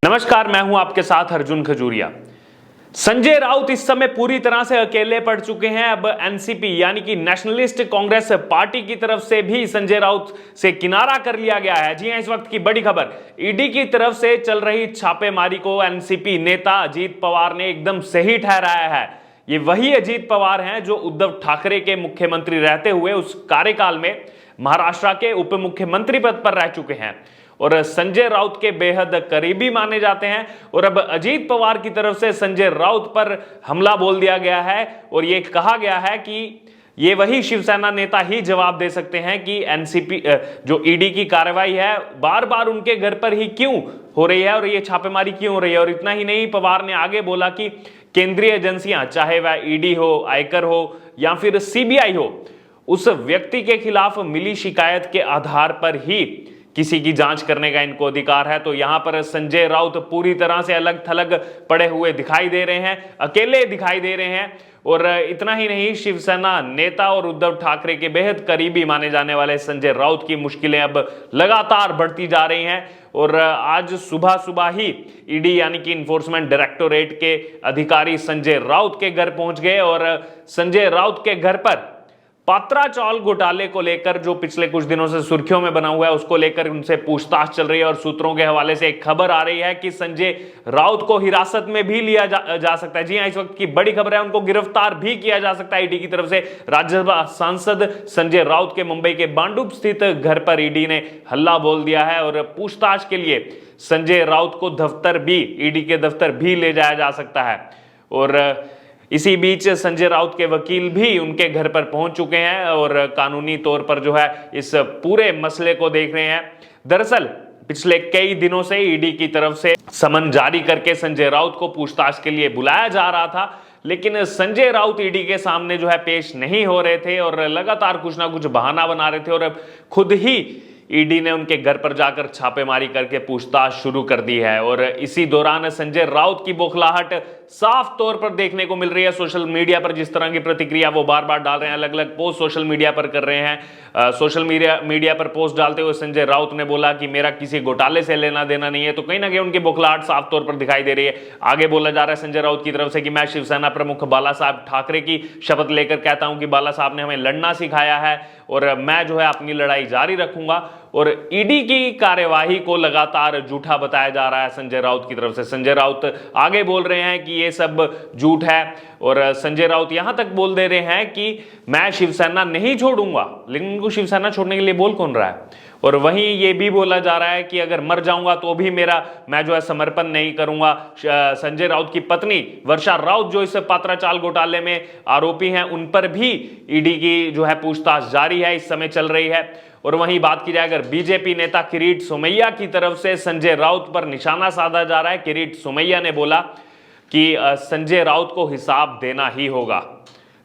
नमस्कार, मैं हूं आपके साथ अर्जुन खजूरिया। संजय राउत इस समय पूरी तरह से अकेले पड़ चुके हैं। अब एनसीपी यानी कि नेशनलिस्ट कांग्रेस पार्टी की तरफ से भी संजय राउत से किनारा कर लिया गया है। जी हां, इस वक्त की बड़ी खबर, ईडी की तरफ से चल रही छापेमारी को एनसीपी नेता अजीत पवार ने एकदम सही ठहराया है। ये वही अजीत पवार हैं जो उद्धव ठाकरे के मुख्यमंत्री रहते हुए उस कार्यकाल में महाराष्ट्र के उप मुख्यमंत्री पद पर रह चुके हैं और संजय राउत के बेहद करीबी माने जाते हैं। और अब अजीत पवार की तरफ से संजय राउत पर हमला बोल दिया गया है और यह कहा गया है कि ये वही शिवसेना नेता ही जवाब दे सकते हैं कि एनसीपी जो ईडी की कार्रवाई है बार बार उनके घर पर ही क्यों हो रही है और ये छापेमारी क्यों हो रही है। और इतना ही नहीं, पवार ने आगे बोला कि केंद्रीय एजेंसियां, चाहे वह ईडी हो, आयकर हो या फिर सीबीआई हो, उस व्यक्ति के खिलाफ मिली शिकायत के आधार पर ही किसी की जांच करने का इनको अधिकार है। तो यहां पर संजय राउत पूरी तरह से अलग थलग पड़े हुए दिखाई दे रहे हैं, अकेले दिखाई दे रहे हैं। और इतना ही नहीं, शिवसेना नेता और उद्धव ठाकरे के बेहद करीबी माने जाने वाले संजय राउत की मुश्किलें अब लगातार बढ़ती जा रही हैं। और आज सुबह सुबह ही ईडी यानी कि इन्फोर्समेंट डायरेक्टोरेट के अधिकारी संजय राउत के घर पहुंच गए और संजय राउत के घर पर पात्रा चावल घोटाले को लेकर जो पिछले कुछ दिनों से सुर्खियों में बना हुआ है उसको लेकर उनसे पूछताछ चल रही है। और सूत्रों के हवाले से एक खबर आ रही है कि संजय राउत को हिरासत में भी लिया जा सकता है। जी हां, इस वक्त की बड़ी खबर है, उनको गिरफ्तार भी किया जा सकता है ईडी की तरफ से। राज्यसभा सांसद संजय राउत के मुंबई के बांडुप स्थित घर पर ईडी ने हल्ला बोल दिया है और पूछताछ के लिए संजय राउत को दफ्तर भी, ईडी के दफ्तर भी ले जाया जा सकता है। और इसी बीच संजय राउत के वकील भी उनके घर पर पहुंच चुके हैं और कानूनी तौर पर जो है इस पूरे मसले को देख रहे हैं। दरअसल पिछले कई दिनों से ईडी की तरफ से समन जारी करके संजय राउत को पूछताछ के लिए बुलाया जा रहा था, लेकिन संजय राउत ईडी के सामने जो है पेश नहीं हो रहे थे और लगातार कुछ ना कुछ बहाना बना रहे थे। और अब खुद ही ईडी ने उनके घर पर जाकर छापेमारी करके पूछताछ शुरू कर दी है। और इसी दौरान संजय राउत की बौखलाहट साफ तौर पर देखने को मिल रही है। सोशल मीडिया पर जिस तरह की प्रतिक्रिया वो बार बार डाल रहे हैं, अलग अलग पोस्ट सोशल मीडिया पर कर रहे हैं। सोशल मीडिया पर पोस्ट डालते हुए संजय राउत ने बोला कि मेरा किसी घोटाले से लेना देना नहीं है। तो कहीं ना कहीं उनकी बौखलाहट साफ तौर पर दिखाई दे रही है। आगे बोला जा रहा है संजय राउत की तरफ से कि मैं शिवसेना प्रमुख बाला साहब ठाकरे की शपथ लेकर कहता हूं कि बाला साहब ने हमें लड़ना सिखाया है और मैं जो है अपनी लड़ाई जारी रखूंगा। और ईडी की कार्यवाही को लगातार झूठा बताया जा रहा है संजय राउत की तरफ से। संजय राउत आगे बोल रहे हैं कि ये सब झूठ है और संजय राउत यहां तक बोल दे रहे हैं कि मैं शिवसेना नहीं छोड़ूंगा। लेकिन उनको शिवसेना छोड़ने के लिए बोल कौन रहा है? और वहीं ये भी बोला जा रहा है कि अगर मर जाऊंगा तो भी मैं जो है समर्पण नहीं करूंगा। संजय राउत की पत्नी वर्षा राउत जो इस पात्रा चावल घोटाले में आरोपी हैं, उन पर भी ईडी की जो है पूछताछ जारी है, इस समय चल रही है। और वहीं बात की जाए अगर बीजेपी नेता किरीट सोमैया की तरफ से संजय राउत पर निशाना साधा जा रहा है। किरीट सोमैया ने बोला कि संजय राउत को हिसाब देना ही होगा,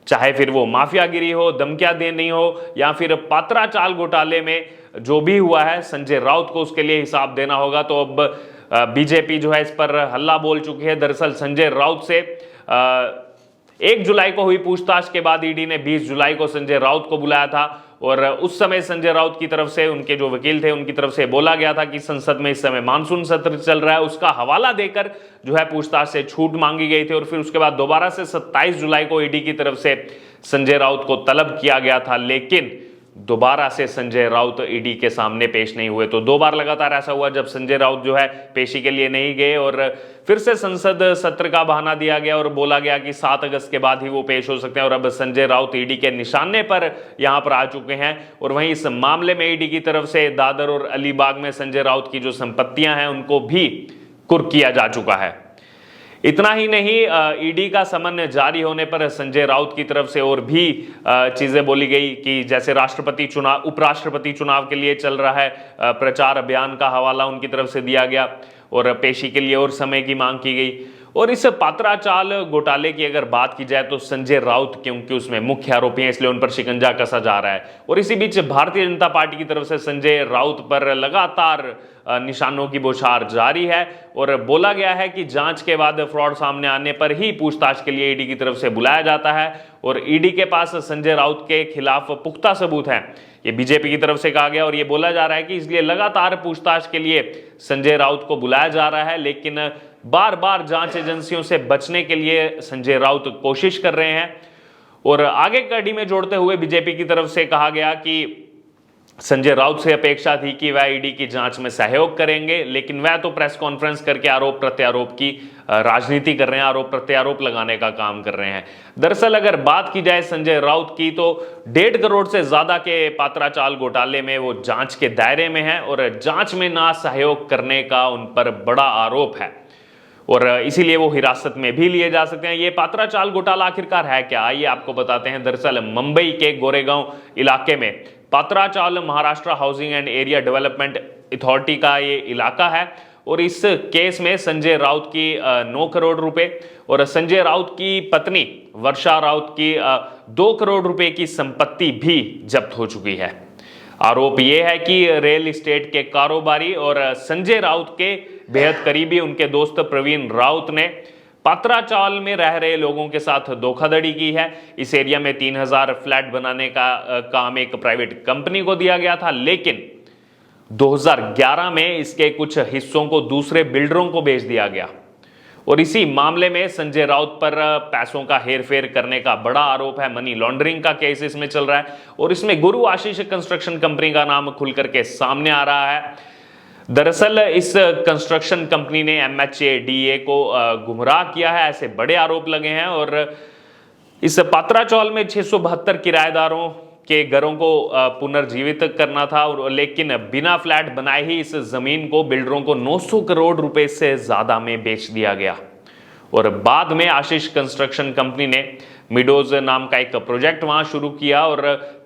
चाहे फिर वो माफियागिरी हो, धमकियां देनी हो या फिर पात्रा चावल घोटाले में जो भी हुआ है, संजय राउत को उसके लिए हिसाब देना होगा। तो अब बीजेपी जो है इस पर हल्ला बोल चुकी है। दरअसल संजय राउत से 1 जुलाई को हुई पूछताछ के बाद ईडी ने 20 जुलाई को संजय राउत को बुलाया था और उस समय संजय राउत की तरफ से, उनके जो वकील थे उनकी तरफ से बोला गया था कि संसद में इस समय मानसून सत्र चल रहा है, उसका हवाला देकर जो है पूछताछ से छूट मांगी गई थी। और फिर उसके बाद दोबारा से 27 जुलाई को ईडी की तरफ से संजय राउत को तलब किया गया था, लेकिन दोबारा से संजय राउत ईडी के सामने पेश नहीं हुए। तो 2 बार लगातार ऐसा हुआ जब संजय राउत जो है पेशी के लिए नहीं गए और फिर से संसद सत्र का बहाना दिया गया और बोला गया कि 7 अगस्त के बाद ही वो पेश हो सकते हैं। और अब संजय राउत ईडी के निशाने पर यहां पर आ चुके हैं। और वहीं इस मामले में ईडी की तरफ से दादर और अलीबाग में संजय राउत की जो संपत्तियां हैं उनको भी कुर्क किया जा चुका है। इतना ही नहीं, ईडी का समन जारी होने पर संजय राउत की तरफ से और भी चीजें बोली गई कि जैसे राष्ट्रपति चुनाव, उपराष्ट्रपति चुनाव के लिए चल रहा है प्रचार अभियान का हवाला उनकी तरफ से दिया गया और पेशी के लिए और समय की मांग की गई। और इस पात्रा चाल घोटाले की अगर बात की जाए तो संजय राउत क्योंकि उसमें मुख्य आरोपी हैं इसलिए उन पर शिकंजा कसा जा रहा है। और इसी बीच भारतीय जनता पार्टी की तरफ से संजय राउत पर लगातार निशानों की बौछार जारी है और बोला गया है कि जांच के बाद फ्रॉड सामने आने पर ही पूछताछ के लिए ईडी की तरफ से बुलाया जाता है और ईडी के पास संजय राउत के खिलाफ पुख्ता सबूत हैं, ये बीजेपी की तरफ से कहा गया। और ये बोला जा रहा है कि इसलिए लगातार पूछताछ के लिए संजय राउत को बुलाया जा रहा है, लेकिन बार बार जांच एजेंसियों से बचने के लिए संजय राउत कोशिश कर रहे हैं। और आगे कड़ी में जोड़ते हुए बीजेपी की तरफ से कहा गया कि संजय राउत से अपेक्षा थी कि वह ईडी की जांच में सहयोग करेंगे, लेकिन वह तो प्रेस कॉन्फ्रेंस करके आरोप प्रत्यारोप की राजनीति कर रहे हैं, आरोप प्रत्यारोप लगाने का काम कर रहे हैं। दरअसल अगर बात की जाए संजय राउत की तो 1.5 करोड़ से ज्यादा के पात्रा चाल घोटाले में वो जांच के दायरे में है और जांच में ना सहयोग करने का उन पर बड़ा आरोप है और इसीलिए वो हिरासत में भी लिए जा सकते हैं। ये पात्रा चाल घोटाला आखिरकार है क्या, आइए आपको बताते हैं। दरअसल मुंबई के गोरेगांव इलाके में पात्रा चाल Maharashtra housing and area development authority का ये इलाका है और इस केस में संजय राउत की 9 करोड़ रुपए और संजय राउत की पत्नी वर्षा राउत की 2 करोड़ रुपए की संपत्ति भी जब्त हो चुकी है। आरोप यह है कि रियल एस्टेट के कारोबारी और संजय राउत के बेहद करीबी उनके दोस्त प्रवीण राउत ने पात्रा चाल में रह रहे लोगों के साथ धोखाधड़ी की है। इस एरिया में 3000 फ्लैट बनाने का काम एक प्राइवेट कंपनी को दिया गया था, लेकिन 2011 में इसके कुछ हिस्सों को दूसरे बिल्डरों को बेच दिया गया और इसी मामले में संजय राउत पर पैसों का हेरफेर करने का बड़ा आरोप है। मनी लॉन्ड्रिंग का केस इसमें चल रहा है और इसमें गुरु आशीष कंस्ट्रक्शन कंपनी का नाम खुल करके सामने आ रहा है। दरअसल इस कंस्ट्रक्शन कंपनी ने MHADA को गुमराह किया है, ऐसे बड़े आरोप लगे हैं। और इस पात्रा चाल में 672 किराएदारों के घरों को पुनर्जीवित करना था और लेकिन बिना फ्लैट बनाए ही इस जमीन को बिल्डरों को 900 करोड़ रुपए से ज्यादा में बेच दिया गया। और बाद में आशीष कंस्ट्रक्शन कंपनी ने मिडोज नाम का एक प्रोजेक्ट वहां शुरू किया और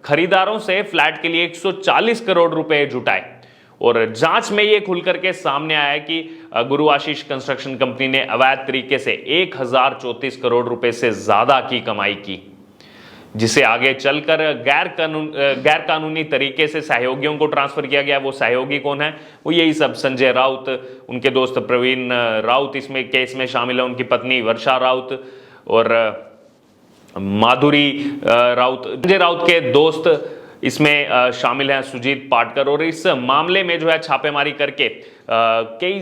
खरीदारों से फ्लैट के लिए 140 करोड़ रुपए जुटाए और जांच में यह खुल करके सामने आया कि गुरु आशीष कंस्ट्रक्शन कंपनी ने अवैध तरीके से 1034 करोड़ रुपए से ज्यादा की कमाई की, जिसे आगे चलकर गैर कानूनी तरीके से सहयोगियों को ट्रांसफर किया गया। वो सहयोगी कौन है? वो यही सब संजय राउत, उनके दोस्त प्रवीण राउत इसमें केस में शामिल है, उनकी पत्नी वर्षा राउत और माधुरी राउत। संजय राउत के दोस्त इसमें शामिल हैं सुजीत पाटकर और इस मामले में जो है छापेमारी करके कई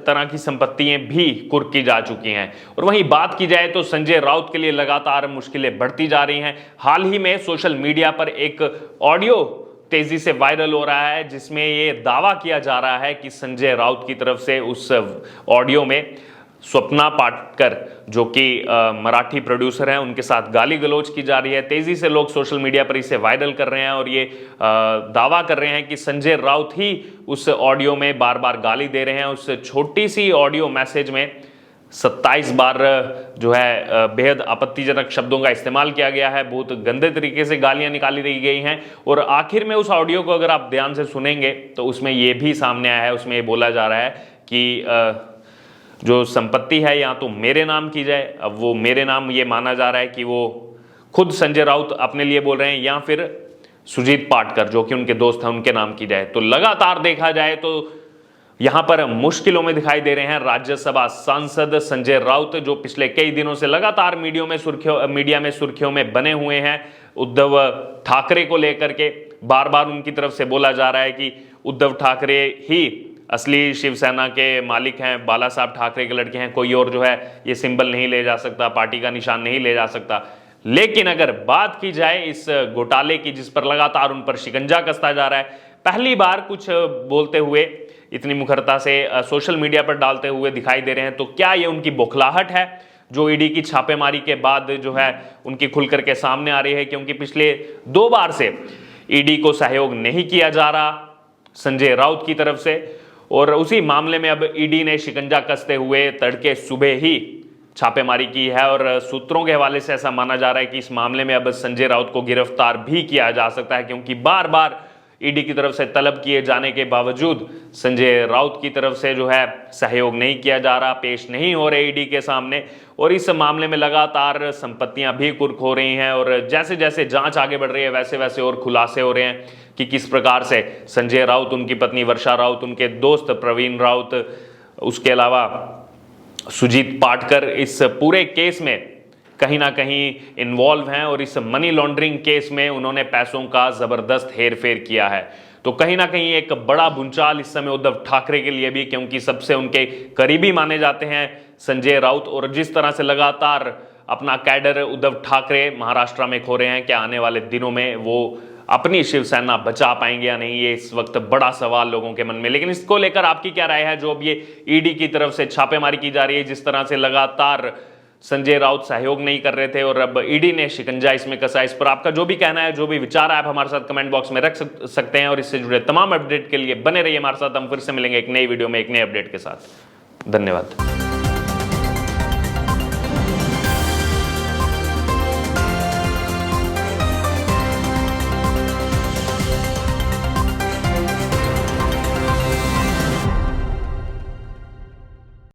तरह की संपत्तियां भी कुर्क की जा चुकी हैं। और वहीं बात की जाए तो संजय राउत के लिए लगातार मुश्किलें बढ़ती जा रही हैं। हाल ही में सोशल मीडिया पर एक ऑडियो तेजी से वायरल हो रहा है जिसमें ये दावा किया जा रहा है कि संजय राउत की तरफ से उस ऑडियो में स्वप्ना पाटकर जो कि मराठी प्रोड्यूसर हैं उनके साथ गाली गलौज की जा रही है। तेजी से लोग सोशल मीडिया पर इसे वायरल कर रहे हैं और ये दावा कर रहे हैं कि संजय राउत ही उस ऑडियो में बार बार गाली दे रहे हैं। उस छोटी सी ऑडियो मैसेज में 27 बार जो है बेहद आपत्तिजनक शब्दों का इस्तेमाल किया गया है, बहुत गंदे तरीके से गालियां निकाली दी गई हैं। और आखिर में उस ऑडियो को अगर आप ध्यान से सुनेंगे तो उसमें यह भी सामने आया है, उसमें ये बोला जा रहा है कि जो संपत्ति है या तो मेरे नाम की जाए। अब वो मेरे नाम ये माना जा रहा है कि वो खुद संजय राउत अपने लिए बोल रहे हैं या फिर सुजीत पाटकर जो कि उनके दोस्त हैं उनके नाम की जाए। तो लगातार देखा जाए तो यहां पर मुश्किलों में दिखाई दे रहे हैं राज्यसभा सांसद संजय राउत, जो पिछले कई दिनों से लगातार मीडिया में सुर्खियों में बने हुए हैं। उद्धव ठाकरे को लेकर के बार बार उनकी तरफ से बोला जा रहा है कि उद्धव ठाकरे ही असली शिवसेना के मालिक हैं, बाला साहब ठाकरे के लड़के हैं, कोई और जो है ये सिंबल नहीं ले जा सकता, पार्टी का निशान नहीं ले जा सकता। लेकिन अगर बात की जाए इस घोटाले की जिस पर लगातार उन पर शिकंजा कसता जा रहा है, पहली बार कुछ बोलते हुए इतनी मुखरता से सोशल मीडिया पर डालते हुए दिखाई दे रहे हैं, तो क्या ये उनकी बौखलाहट है जो ईडी की छापेमारी के बाद जो है उनकी खुल करके सामने आ रही है? क्योंकि पिछले 2 बार से ईडी को सहयोग नहीं किया जा रहा संजय राउत की तरफ से और उसी मामले में अब ईडी ने शिकंजा कसते हुए तड़के सुबह ही छापेमारी की है और सूत्रों के हवाले से ऐसा माना जा रहा है कि इस मामले में अब संजय राउत को गिरफ्तार भी किया जा सकता है, क्योंकि बार बार ईडी की तरफ से तलब किए जाने के बावजूद संजय राउत की तरफ से जो है सहयोग नहीं किया जा रहा, पेश नहीं हो रहे ईडी के सामने, और इस मामले में लगातार संपत्तियां भी कुर्क हो रही हैं। और जैसे जैसे जांच आगे बढ़ रही है वैसे वैसे और खुलासे हो रहे हैं कि किस प्रकार से संजय राउत, उनकी पत्नी वर्षा राउत, उनके दोस्त प्रवीण राउत, उसके अलावा सुजीत पाटकर इस पूरे केस में कहीं ना कहीं इन्वॉल्व हैं और इस मनी लॉन्ड्रिंग केस में उन्होंने पैसों का जबरदस्त हेरफेर किया है। तो कहीं ना कहीं एक बड़ा भूचाल इस समय उद्धव ठाकरे के लिए भी, क्योंकि सबसे उनके करीबी माने जाते हैं संजय राउत, और जिस तरह से लगातार अपना कैडर उद्धव ठाकरे महाराष्ट्र में खो रहे हैं, क्या आने वाले दिनों में वो अपनी शिवसेना बचा पाएंगे या नहीं, ये इस वक्त बड़ा सवाल लोगों के मन में। लेकिन इसको लेकर आपकी क्या राय है? जो अब ये ईडी की तरफ से छापेमारी की जा रही है, जिस तरह से लगातार संजय राउत सहयोग नहीं कर रहे थे और अब ईडी ने शिकंजा इसमें कसा, इस पर आपका जो भी कहना है, जो भी विचार है, आप हमारे साथ कमेंट बॉक्स में रख सकते हैं। और इससे जुड़े तमाम अपडेट के लिए बने रहिए हमारे साथ। हम फिर से मिलेंगे एक नई वीडियो में एक नए अपडेट के साथ। धन्यवाद।